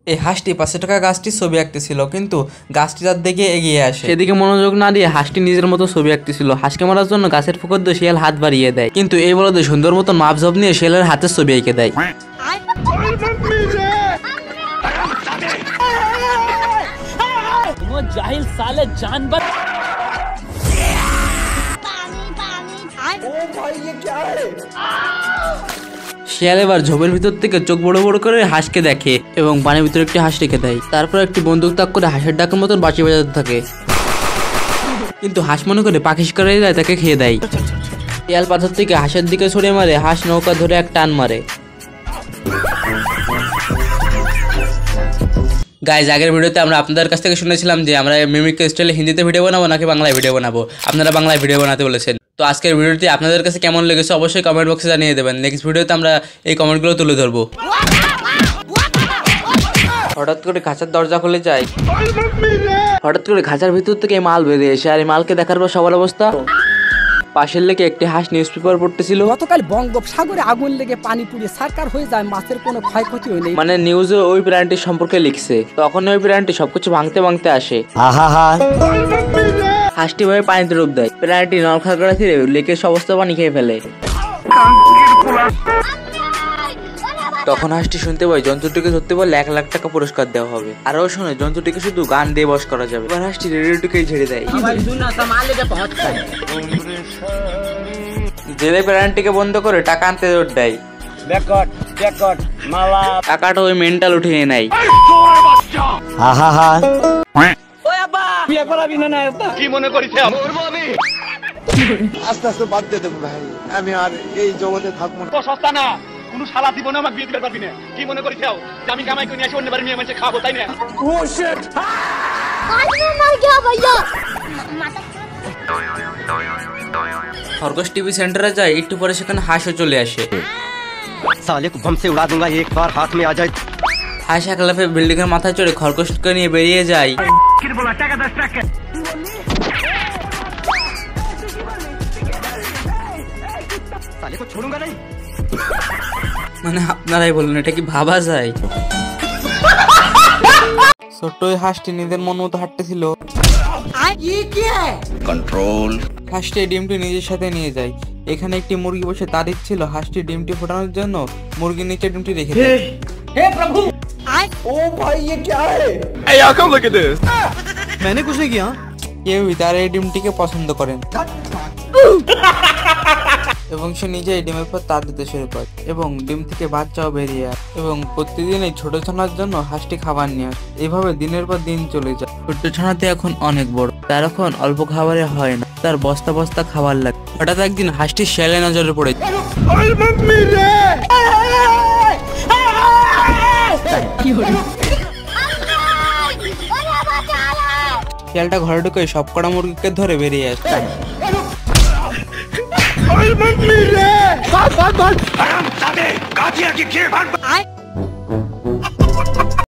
এই হাঁসটি 500 টাকা গাছটি ছবি আঁকতেছিল, কিন্তু গাছটি তার দিকে এগিয়ে আসে। সেদিকে মনোযোগ না দিয়ে হাঁসটি নিজের মতো ছবি আঁকতেছিল। হাঁসকে মারার জন্য গাছের ফুকর দিয়ে শিয়াল হাত বাড়িয়ে দেয়, কিন্তু এই বলদে সুন্দর মতন মাপঝোপ নিয়ে শিয়ালের হাতের ছবি এঁকে দেয়। জাহিল সালে জানবার। শিয়াল এবার ঝোপের ভিতর থেকে চোখ বড় বড় করে হাঁসকে দেখে এবং পানির ভিতরে একটি হাঁস রেখে দেয়। তারপর একটি বন্দুক তাক করে হাঁসের ডাকের মতন বাঁচি বাজাতে থাকে, কিন্তু হাঁস মনে করে পাখি শিকারে যায় তাকে খেয়ে দেয়। শিয়াল পাথর থেকে হাঁসের দিকে ছড়ে মারে, হাঁস নৌকা ধরে এক টান মারে। গাইজ, আগের ভিডিওতে আমরা আপনাদের কাছ থেকে শুনেছিলাম যে আমরা মিমিক স্টাইলে হিন্দিতে ভিডিও বানাবো নাকি বাংলায় ভিডিও বানাবো। আপনারা বাংলায় ভিডিও বানাতে বলেছেন। তো আজকের ভিডিওটি আপনাদের কাছে কেমন লেগেছে অবশ্যই কমেন্ট বক্সে জানিয়ে দেবেন। নেক্সট ভিডিওতে আমরা এই কমেন্টগুলো তুলে ধরবো। হঠাৎ করে খাঁচার দরজা খুলে যায়। হঠাৎ করে খাঁচার ভিতর থেকে মাল বেরিয়ে এসে আর এই মালকে দেখার পর সবার অবস্থা। পাশের লেগে একটি হাঁস নিউজ পেপার পড়তেছিল। গতকাল বঙ্গোপসাগরে আগুন লেগে পানি পুড়ে সারকার হয়ে যায়, মাছের কোনো ক্ষয়ক্ষতি হয়নি। মানে নিউজে ওই প্রাণীটির সম্পর্কে লিখছে। তখন ওই প্রাণীটি সবকিছু ভাঙতে ভাঙতে আসে। হাঁসটি ভাবে পানিতে ডুব দেয়। প্রাণীটি নলখাগড়া ছিঁড়ে লেকের সমস্ত পানি খেয়ে ফেলে। তখন হাঁসটি শুনতে পাই জন্তুটিকে ধরতে পারলে 1 লাখ টাকা পুরস্কার দেওয়া হবে। আরও শোনে জন্তুটিকে শুধু গান দিয়ে বশ করা যাবে। এবার হাঁসটি রেডিওটিকেই ছেড়ে দেয়। জেলে প্রাণীটিকে বন্ধ করে টাকা আনতে জোর দেয়। টাকাটা ওই মেন্টাল উঠিয়ে নেয়। কি মনে করিস আস্তে আস্তে বাদ দিয়ে দেবো ভাই, আমি আর এই জগতে থাকবো না। সস্তা না, কোনো শালা জীবনে আমাকে বিয়ে দিতে পারবি না। কি মনে করিস আমি কামাই করে নিয়ে আসি অন্য বাড়ি মেয়ে মানুষে খাবো, তাই না? খরগোশ টিভি সেন্টারে যায়, একটু পরে সেখানে হাঁসও চলে আসে। साले को बम से उड़ा दूंगा एक बार हाथ में आ जाए। হাঁস এক লাফে বিল্ডিং এর মাথায় চড়ে খরগোশকে নিয়ে বেরিয়ে যায়। साले को छोड़ूंगा नहीं। মানে আপনারাই বলুন, এটা কি ভাবা যায়? ছোট্ট ওই হাঁসটি নিজের মন মতো হাঁটতেছিল। হাঁসটি ডিমটি নিজের সাথে নিয়ে যায়। এখানে একটি মুরগি বসে তার ইচ্ছিল হাঁসটি ডিমটি ফোটানোর জন্য মুরগির নিচে ডিমটি রেখে দেয়। হে প্রভু, ओ भाई ये क्या है? Hey y'all come look at this. मैंने कुछ नहीं किया। কেউই তার এই ডিমটিকে পছন্দ করেন এবং সে নিজেই ডিমের পর তার দিতে শুরু করে এবং ডিম থেকে বাচ্চাও বেরিয়ে আসে এবং প্রতিদিন এই ছোট ছানার জন্য হাঁসটি খাবার নিয়ে আসে। এইভাবে দিনের পর দিন চলে যায়। ছোট্ট ছানাতে এখন অনেক বড়, তার এখন অল্প খাবারে হয় না, তার বস্তা বস্তা খাবার লাগে। হঠাৎ একদিন হাঁসটি শিয়ালের নজরে পড়ে যায়। শিয়ালটা ঘরে ঢুকে সবকটা মুরগিকে ধরে বেরিয়ে আসে।